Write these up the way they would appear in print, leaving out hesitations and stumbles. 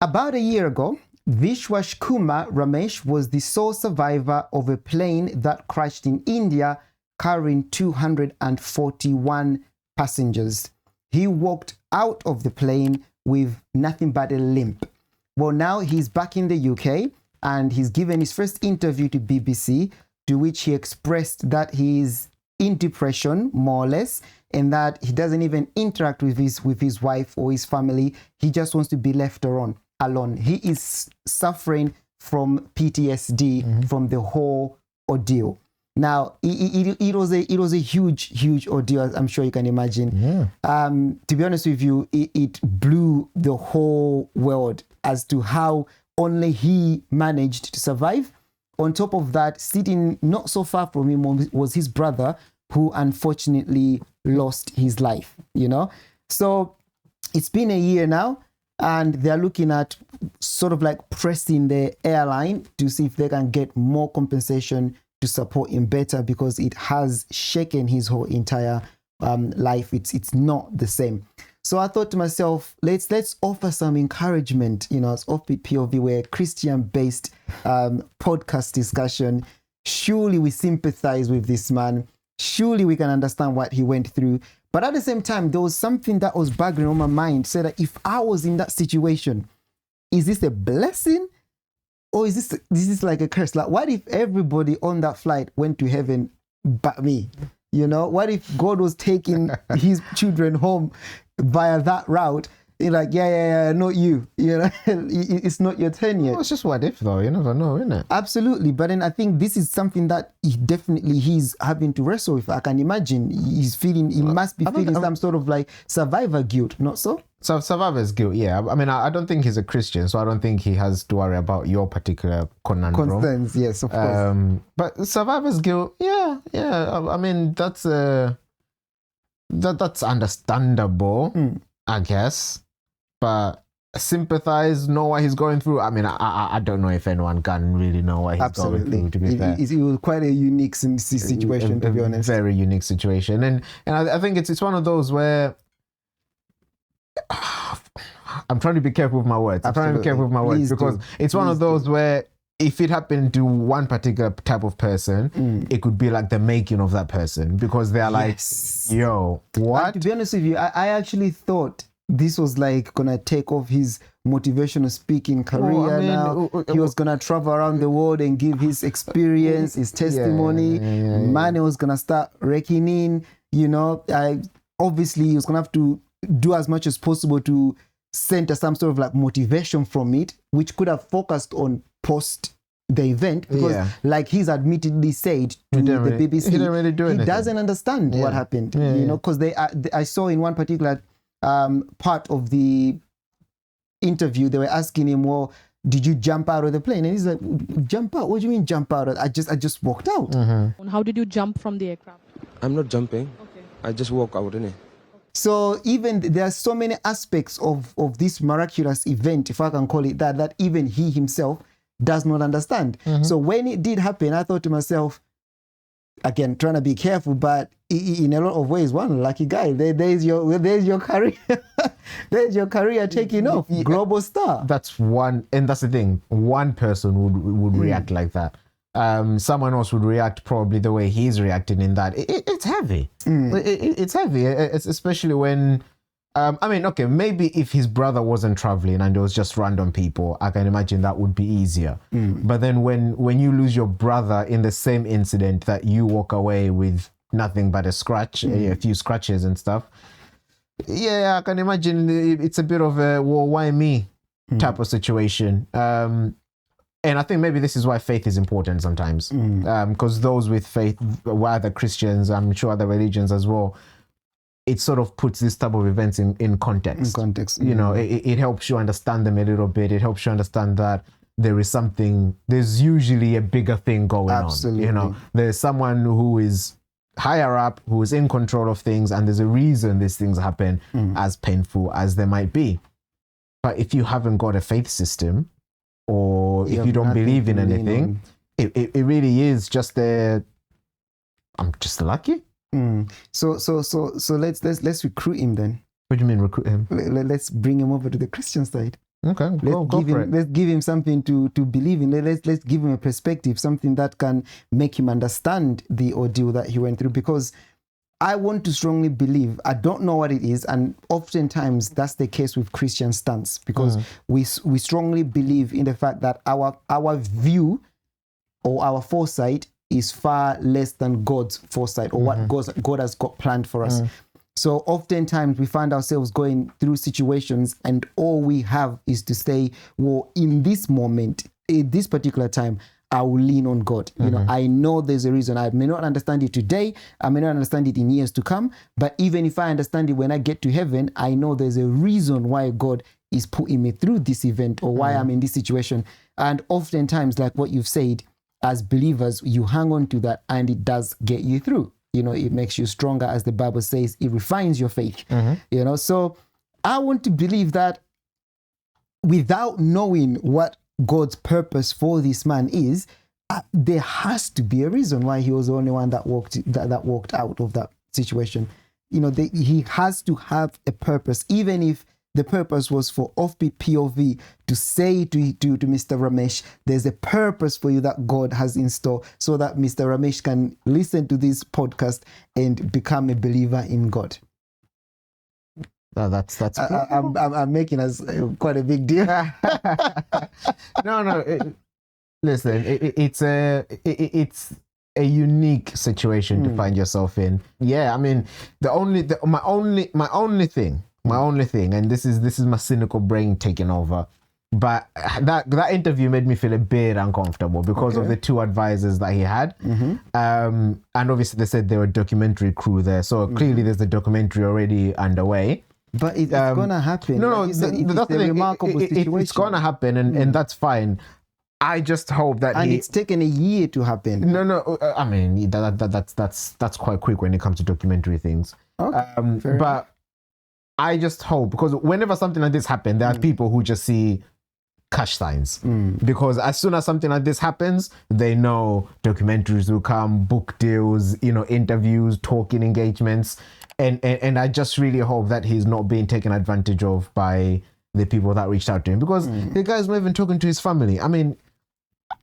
About a year ago, Viswashkumar Ramesh was the sole survivor of a plane that crashed in India carrying 241 passengers. He walked out of the plane with nothing but a limp. Well, now he's back in the UK and he's given his first interview to BBC, to which he expressed that he's in depression, more or less, and that he doesn't even interact with his wife or his family. He just wants to be left alone. He is suffering from PTSD from the whole ordeal. Now, it was a huge ordeal, as I'm sure you can imagine. Yeah. To be honest with you, it blew the whole world as to how only he managed to survive. On top of that, sitting not so far from him was his brother, who unfortunately lost his life, you know? So it's been a year now, and they're looking at sort of like pressing the airline to see if they can get more compensation to support him better, because it has shaken his whole entire life. It's not the same. So I thought to myself, let's offer some encouragement, you know, as Offbeat POV, we're a Christian-based podcast discussion. Surely we sympathize with this man. Surely we can understand what he went through. But at the same time, there was something that was bugging on my mind, said that if I was in that situation, is this a blessing? Or is this like a curse? Like, what if everybody on that flight went to heaven but me? You know, what if God was taking his children home via that route? You're like, yeah, not you. You know, it's not your turn yet. Well, it's just what if, though. You never know, isn't it? Absolutely. But then I think this is something that he's having to wrestle with. I can imagine he must be feeling some sort of like survivor guilt, not so? So survivor's guilt, yeah. I mean, I don't think he's a Christian, so I don't think he has to worry about your particular conundrum. Concerns, yes, of course. But survivor's guilt, yeah. I mean, that's understandable, I guess. But sympathize, know what he's going through. I mean, I don't know if anyone can really know what he's going through, to be fair. It was quite a unique situation, to be honest. Very unique situation. And I think it's one of those where I'm trying to be careful with my words. Because it's one of those where if it happened to one particular type of person, it could be like the making of that person, because they're like, yo, what? And to be honest with you, I actually thought this was like gonna take off his motivational speaking career. He was gonna travel around the world and give his experience, his testimony. Money was gonna start raking in. You know, obviously he was gonna have to do as much as possible to center some sort of like motivation from it, which could have focused on post the event, because like he's admittedly said to the BBC, he didn't really do anything. He doesn't understand what happened. You know, because I saw in one particular part of the interview, they were asking him, well, did you jump out of the plane? And he's like, jump out? What do you mean jump out? I just walked out. How did you jump from the aircraft? I'm not jumping. Okay. I just walk out, innit? So even there are so many aspects of this miraculous event, if I can call it that even he himself does not understand. So when it did happen, I thought to myself, again, trying to be careful, but in a lot of ways, one lucky guy. There's your career. There's your career taking off. Global star. That's one, and that's the thing. One person would react like that. Someone else would react probably the way he's reacting, in that it's heavy. It's heavy, it's especially when I mean, okay, maybe if his brother wasn't traveling and it was just random people, I can imagine that would be easier. But then when you lose your brother in the same incident, that you walk away with nothing but a scratch, a few scratches and stuff, yeah, I can imagine it's a bit of a, well, why me type of situation. And I think maybe this is why faith is important sometimes, because those with faith, whether Christians, I'm sure other religions as well, it sort of puts this type of events in context. You know, it helps you understand them a little bit. It helps you understand that there's usually a bigger thing going on. You know, there's someone who is higher up, who is in control of things, and there's a reason these things happen, as painful as they might be. But if you haven't got a faith system, or if you don't believe in anything, it really is just I'm just lucky. So let's recruit him then. What do you mean recruit him? Let's bring him over to the Christian side. Okay, go for it. Let's give him something to believe in. Let's give him a perspective, something that can make him understand the ordeal that he went through. Because I want to strongly believe, I don't know what it is, and oftentimes that's the case with Christian stance, because we strongly believe in the fact that our view or our foresight is far less than God's foresight, or what God has got planned for us. So oftentimes we find ourselves going through situations and all we have is to say, well, in this moment, in this particular time, I will lean on God. You know, I know there's a reason. I may not understand it today. I may not understand it in years to come. But even if I understand it when I get to heaven, I know there's a reason why God is putting me through this event, or why I'm in this situation. And oftentimes, like what you've said, as believers, you hang on to that and it does get you through. You know, it makes you stronger, as the Bible says, it refines your faith. You know, so I want to believe that without knowing what God's purpose for this man is, there has to be a reason why he was the only one that walked out of that situation. You know, he has to have a purpose, even if the purpose was for Offbeat POV to say to Mr. Ramesh, there's a purpose for you that God has in store, so that Mr. Ramesh can listen to this podcast and become a believer in God. That's I'm making us quite a big deal. Listen, it's a unique situation to find yourself in. Yeah, I mean, my only thing, and this is my cynical brain taking over, but that interview made me feel a bit uncomfortable because of the two advisors that he had. And obviously they said they were a documentary crew there, so clearly there's a documentary already underway. But it's gonna happen. No, like that's the thing. Remarkable situation. It's gonna happen, and that's fine. I just hope that it's taken a year to happen. No. I mean, that's quite quick when it comes to documentary things. Okay, but I just hope, because whenever something like this happens, there are people who just see cash signs. Because as soon as something like this happens, they know documentaries will come, book deals, you know, interviews, talking engagements. And I just really hope that he's not being taken advantage of by the people that reached out to him, because the guy's not even talking to his family. I mean,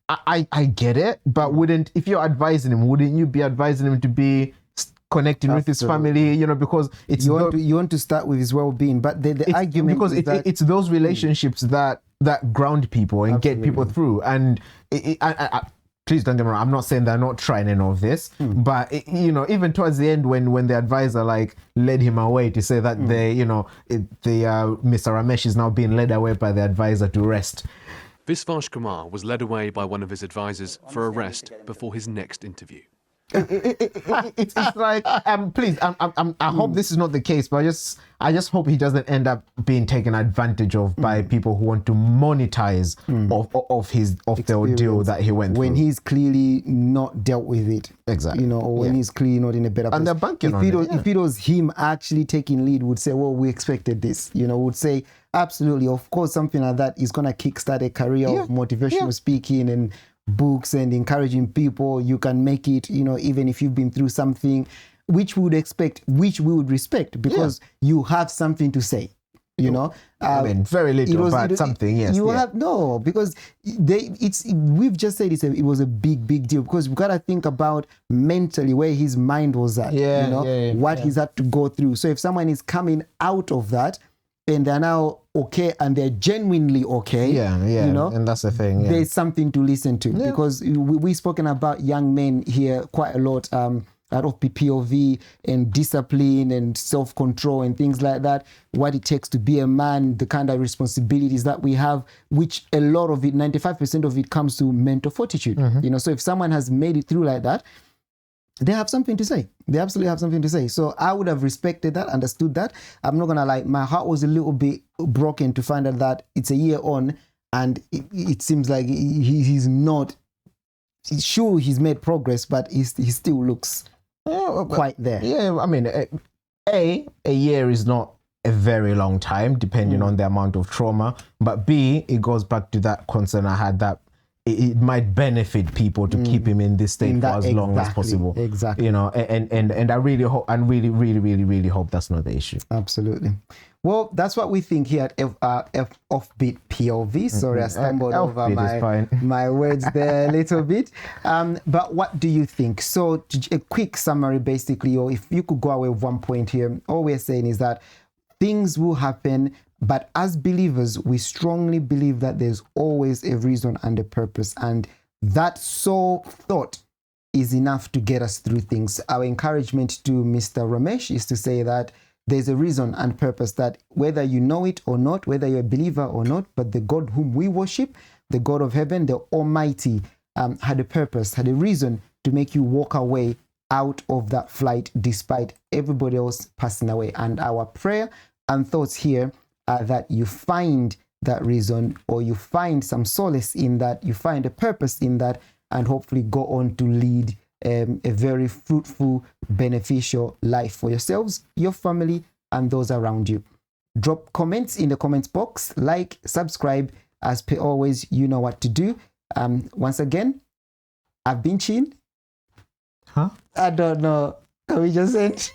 I get it, but if you're advising him, wouldn't you be advising him to be connecting with his family? You know, because you want to start with his well-being, but the argument because it's those relationships that ground people and get people through. And please don't get me wrong, I'm not saying they're not trying any of this, but you know, even towards the end, when the advisor like led him away to say that Mr. Ramesh is now being led away by the advisor to rest. Viswashkumar was led away by one of his advisors for arrest before his next interview. It's like, please, I hope this is not the case, but I just hope he doesn't end up being taken advantage of by people who want to monetize of the ordeal that he went through. When he's clearly not dealt with it. Exactly. You know, or when he's clearly not in a better place. And they're banking on it. If it was him actually taking lead, would say, well, we expected this. You know, would say, absolutely, of course, something like that is going to kickstart a career of motivational speaking and books and encouraging people. You can make it, you know, even if you've been through something, which we would expect, which we would respect, because you have something to say. You know, I mean, very little, but something. Yes, you have because we've just said it was a big deal, because we've got to think about mentally where his mind was at. What he's had to go through. So if someone is coming out of that and they're now okay, and they're genuinely okay, you know, and that's the thing. There's something to listen to, because we've spoken about young men here quite a lot. Out of POV and discipline and self-control and things like that, what it takes to be a man, the kind of responsibilities that we have, which a lot of it, 95% of it, comes to mental fortitude. You know, so if someone has made it through like that, they have something to say. They absolutely have something to say. So I would have respected that, understood that. I'm not gonna lie, my heart was a little bit broken to find out that it's a year on and it seems like he's not sure he's made progress, but he still looks quite there. I mean, a year is not a very long time, depending on the amount of trauma. But B, it goes back to that concern I had that it might benefit people to keep him in this state In for that- as long as exactly, possible. exactly. You know, and I really hope, and really hope that's not the issue. Absolutely. Well, that's what we think here at Offbeat POV. Sorry, I stumbled over Offbeat is fine. my words there a little bit. But what do you think? So, a quick summary, basically, or if you could go away with one point here, all we're saying is that things will happen, but as believers, we strongly believe that there's always a reason and a purpose, and that sole thought is enough to get us through things. Our encouragement to Mr. Ramesh is to say that there's a reason and purpose, that whether you know it or not, whether you're a believer or not, but the God whom we worship, the God of heaven, the Almighty, had a purpose, had a reason to make you walk away out of that flight despite everybody else passing away. And our prayer and thoughts here are that you find that reason, or you find some solace in that, you find a purpose in that, and hopefully go on to lead a very fruitful, beneficial life for yourselves, your family, and those around you. Drop comments in the comments box, like, subscribe. As per always, you know what to do. Once again, I've been Chin. Huh? I don't know. Can we just end?